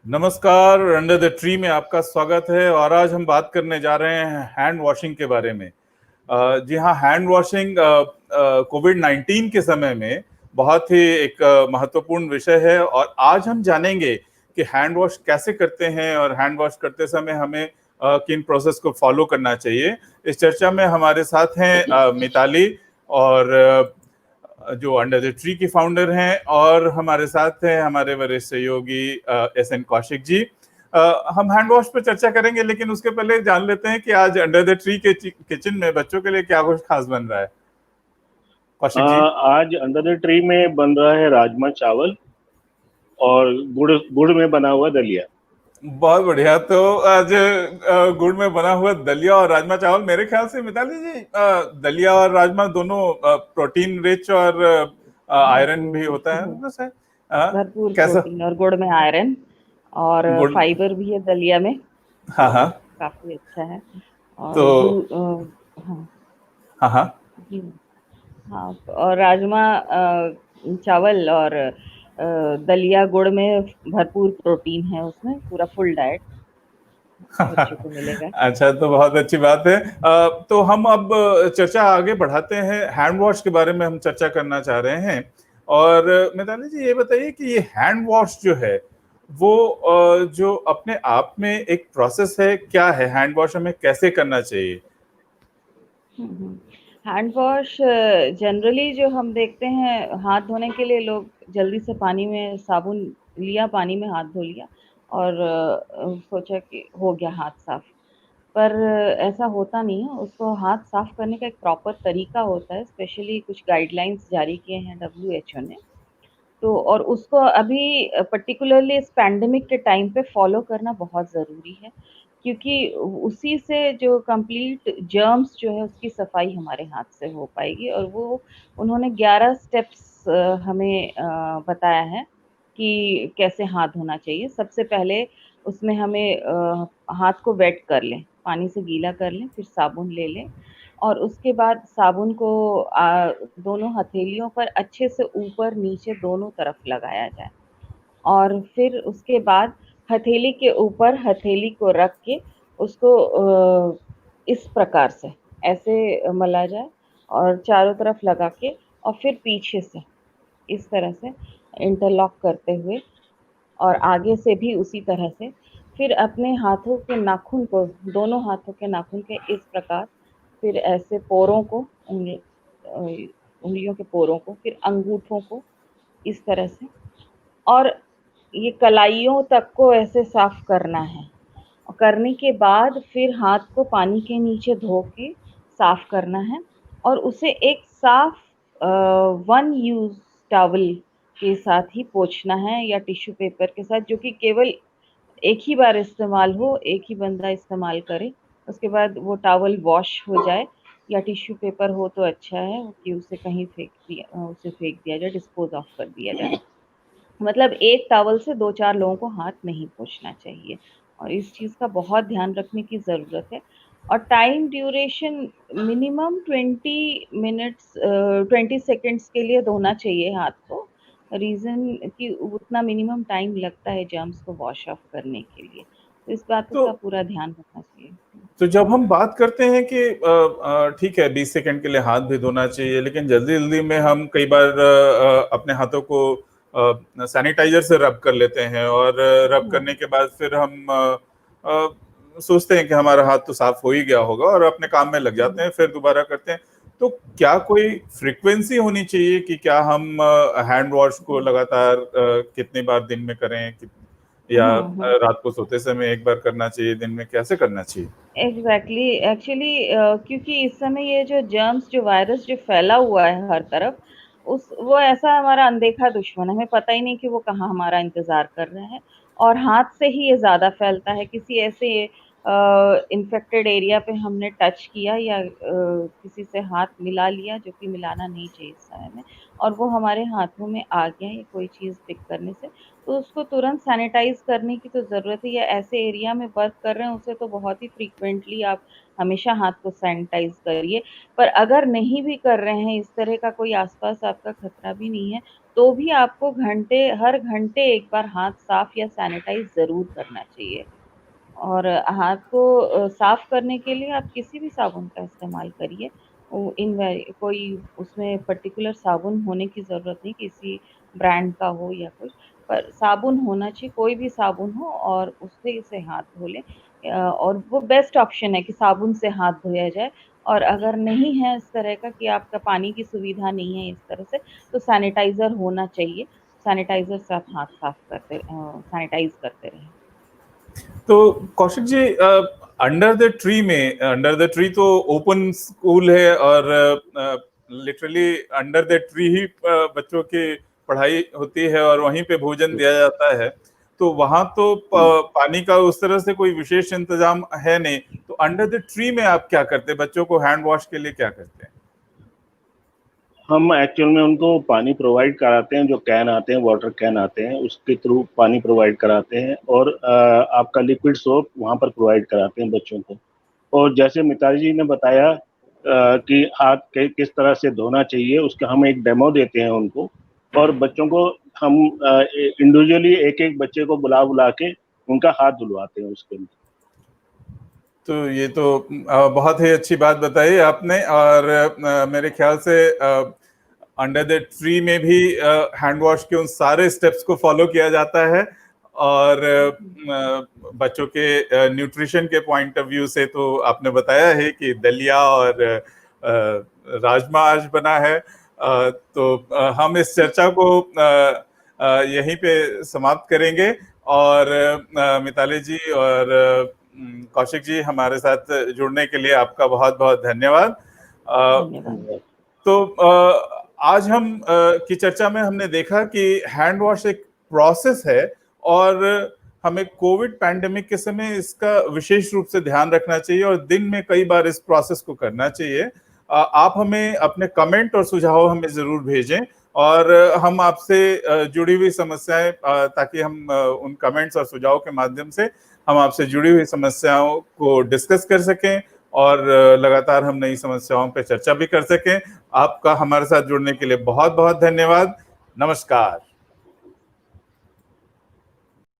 नमस्कार, under the tree में आपका स्वागत है। और आज हम बात करने जा रहे हैं हैंड वॉशिंग के बारे में। जी हाँ, हैंड वॉशिंग कोविड-19 के समय में बहुत ही एक महत्वपूर्ण विषय है। और आज हम जानेंगे कि हैंड वॉश कैसे करते हैं और हैंड वॉश करते समय हमें किन प्रोसेस को फॉलो करना चाहिए। इस चर्चा में हमारे साथ हैं मिताली, और जो अंडर द ट्री की फाउंडर हैं, और हमारे साथ हैं हमारे वरिष्ठ सहयोगी एस.एन. कौशिक जी। हम हैंड वॉश पर चर्चा करेंगे, लेकिन उसके पहले जान लेते हैं कि आज अंडर द ट्री के किचन में बच्चों के लिए क्या कुछ खास बन रहा है। कौशिक जी। आज अंडर द ट्री में बन रहा है राजमा चावल और गुड़ गुड़ में बना हुआ दलिया। बहुत बढ़िया। तो आज गुड़ में बना हुआ दलिया और राजमा चावल। मेरे ख्याल से मिताली जी, दलिया और राजमा दोनों प्रोटीन रिच और आयरन भरपूर भी होता है, बहुत बस है। भरपूर कैसा प्रोटीन और गुड़ में आयरन और गुड़? फाइबर भी है दलिया में, हाँ हाँ। तो काफी अच्छा है। तो और हाँ हाँ हाँ। जी हाँ। और राजमा चावल और दलिया गुड़ में भरपूर प्रोटीन है, उसमें पूरा फुल डाइट बच्चों को मिलेगा। अच्छा, तो बहुत अच्छी बात है। तो हम अब चर्चा आगे बढ़ाते हैं। हैंड वॉश के बारे में हम चर्चा करना चाह रहे हैं। और मिताली जी, ये बताइए कि ये हैंड वॉश जो है वो जो अपने आप में एक प्रोसेस है, क्या है? हैंड वॉश हमें कैसे करना चाहिए? हैंड वॉश जनरली जो हम देखते हैं, हाथ धोने के लिए लोग जल्दी से पानी में साबुन लिया, पानी में हाथ धो लिया और सोचा कि हो गया हाथ साफ। पर ऐसा होता नहीं है। उसको हाथ साफ करने का एक प्रॉपर तरीका होता है, स्पेशली कुछ गाइडलाइंस जारी किए हैं डब्ल्यूएचओ ने। तो और उसको अभी पर्टिकुलरली इस पैंडेमिक के टाइम पे फॉलो करना बहुत ज़रूरी है, क्योंकि उसी से जो कंप्लीट जर्म्स जो है उसकी सफाई हमारे हाथ से हो पाएगी। और वो उन्होंने 11 स्टेप्स हमें बताया है कि कैसे हाथ धोना चाहिए। सबसे पहले उसमें हमें हाथ को वेट कर लें, पानी से गीला कर लें, फिर साबुन ले लें और उसके बाद साबुन को दोनों हथेलियों पर अच्छे से ऊपर नीचे दोनों तरफ लगाया जाए। और फिर उसके बाद हथेली के ऊपर हथेली को रख के उसको इस प्रकार से ऐसे मला जाए और चारों तरफ लगा के और फिर पीछे से इस तरह से इंटरलॉक करते हुए और आगे से भी उसी तरह से। फिर अपने हाथों के नाखून को, दोनों हाथों के नाखून के इस प्रकार, फिर ऐसे पोरों को, उंगलियों के पोरों को, फिर अंगूठों को इस तरह से, और ये कलाइयों तक को ऐसे साफ करना है। और करने के बाद फिर हाथ को पानी के नीचे धो के साफ करना है और उसे एक साफ वन यूज टॉवल के साथ ही पोंछना है या टिश्यू पेपर के साथ, जो कि केवल एक ही बार इस्तेमाल हो, एक ही बंदा इस्तेमाल करे। उसके बाद वो टॉवल वॉश हो जाए, या टिश्यू पेपर हो तो अच्छा है कि उसे कहीं उसे फेंक दिया जाए, डिस्पोज ऑफ कर दिया जाए। मतलब एक टॉवल से 2-4 लोगों को हाथ नहीं पोंछना चाहिए और इस चीज़ का बहुत ध्यान रखने की ज़रूरत है। और time duration minimum 20 minutes 20 seconds के लिए धोना चाहिए हाथ को। रीज़न कि उतना मिनिमम टाइम लगता है जर्म्स को वॉश ऑफ करने के लिए। तो इस बात तो का पूरा ध्यान रखना चाहिए। तो जब हम बात करते हैं कि ठीक है, 20 सेकंड के लिए हाथ भी धोना चाहिए, लेकिन जल्दी जल्दी में हम कई बार अपने हाथों को सैनिटाइजर से रब कर लेते हैं, और रब हाँ, करने के बाद फिर हम सोचते हैं कि हमारा हाथ तो साफ हो ही गया होगा, और अपने काम में लग जाते हैं, फिर दोबारा करते हैं। तो क्या कोई फ्रीक्वेंसी होनी चाहिए कि क्या हम हैंड वॉश को लगातार कितनी बार दिन में करें, या हाँ, हाँ। रात को सोते समय एक बार करना चाहिए, दिन में कैसे करना चाहिए? एग्जैक्टली एक्चुअली क्योंकि इस समय ये जो जर्म्स, जो वायरस जो फैला हुआ है हर तरफ, उस वो ऐसा हमारा अनदेखा दुश्मन है। हमें पता ही नहीं कि वो कहाँ हमारा इंतजार कर रहे हैं और हाथ से ही ये ज्यादा फैलता है। किसी ऐसे इन्फेक्टेड एरिया पे हमने टच किया या किसी से हाथ मिला लिया, जो कि मिलाना नहीं चाहिए इस समय में, और वो हमारे हाथों में आ गया या कोई चीज़ पिक करने से, तो उसको तुरंत सैनिटाइज़ करने की तो ज़रूरत है। या ऐसे एरिया में वर्क कर रहे हैं, उसे तो बहुत ही फ्रीक्वेंटली आप हमेशा हाथ को सैनिटाइज़ करिए। पर अगर नहीं भी कर रहे हैं, इस तरह का कोई आस-पास आपका खतरा भी नहीं है, तो भी आपको हर घंटे एक बार हाथ साफ या सैनिटाइज़ ज़रूर करना चाहिए। और हाथ को साफ करने के लिए आप किसी भी साबुन का इस्तेमाल करिए। कोई उसमें पर्टिकुलर साबुन होने की ज़रूरत नहीं, किसी ब्रांड का हो या कुछ, पर साबुन होना चाहिए, कोई भी साबुन हो, और उससे से हाथ धो लें। और वो बेस्ट ऑप्शन है कि साबुन से हाथ धोया जाए। और अगर नहीं है इस तरह का कि आपका पानी की सुविधा नहीं है इस तरह से, तो सैनिटाइज़र होना चाहिए। सैनिटाइज़र से आप हाथ साफ सैनिटाइज़ करते रहें। तो Kaushik ji, under the tree तो ओपन स्कूल है और लिटरली अंडर द ट्री ही बच्चों की पढ़ाई होती है और वहीं पे भोजन दिया जाता है। तो वहां तो पानी का उस तरह से कोई विशेष इंतजाम है नहीं। तो अंडर द ट्री में आप क्या करते हैं? बच्चों को हैंड वॉश के लिए क्या करते हैं? हम एक्चुअल में उनको पानी प्रोवाइड कराते हैं, जो कैन आते हैं, वाटर कैन आते हैं, उसके थ्रू पानी प्रोवाइड कराते हैं, और आपका लिक्विड सोप वहाँ पर प्रोवाइड कराते हैं बच्चों को। और जैसे मिताली जी ने बताया कि हाथ किस तरह से धोना चाहिए, उसका हम एक डेमो देते हैं उनको, और बच्चों को हम इंडिविजुअली एक एक बच्चे को बुला बुला के उनका हाथ धुलवाते हैं उसके लिए। तो ये तो बहुत ही अच्छी बात बताई आपने। और मेरे ख्याल से अंडर द ट्री में भी हैंड वॉश के उन सारे स्टेप्स को फॉलो किया जाता है। और बच्चों के न्यूट्रिशन के पॉइंट ऑफ व्यू से तो आपने बताया है कि दलिया और राजमा आज बना है। तो हम इस चर्चा को यहीं पे समाप्त करेंगे। और मिताली जी और कौशिक जी, हमारे साथ जुड़ने के लिए आपका बहुत बहुत धन्यवाद। धन्यवाद। तो आज हम की चर्चा में हमने देखा कि हैंड वॉश एक प्रोसेस है और हमें कोविड पैंडेमिक के समय इसका विशेष रूप से ध्यान रखना चाहिए और दिन में कई बार इस प्रोसेस को करना चाहिए। आप हमें अपने कमेंट और सुझाव हमें जरूर भेजें और हम आपसे जुड़ी हुई समस्याएं, ताकि हम उन कमेंट्स और सुझाव के माध्यम से हम आपसे जुड़ी हुई समस्याओं को डिस्कस कर सकें और लगातार हम नई समस्याओं पर चर्चा भी कर सकें। आपका हमारे साथ जुड़ने के लिए बहुत बहुत धन्यवाद। नमस्कार।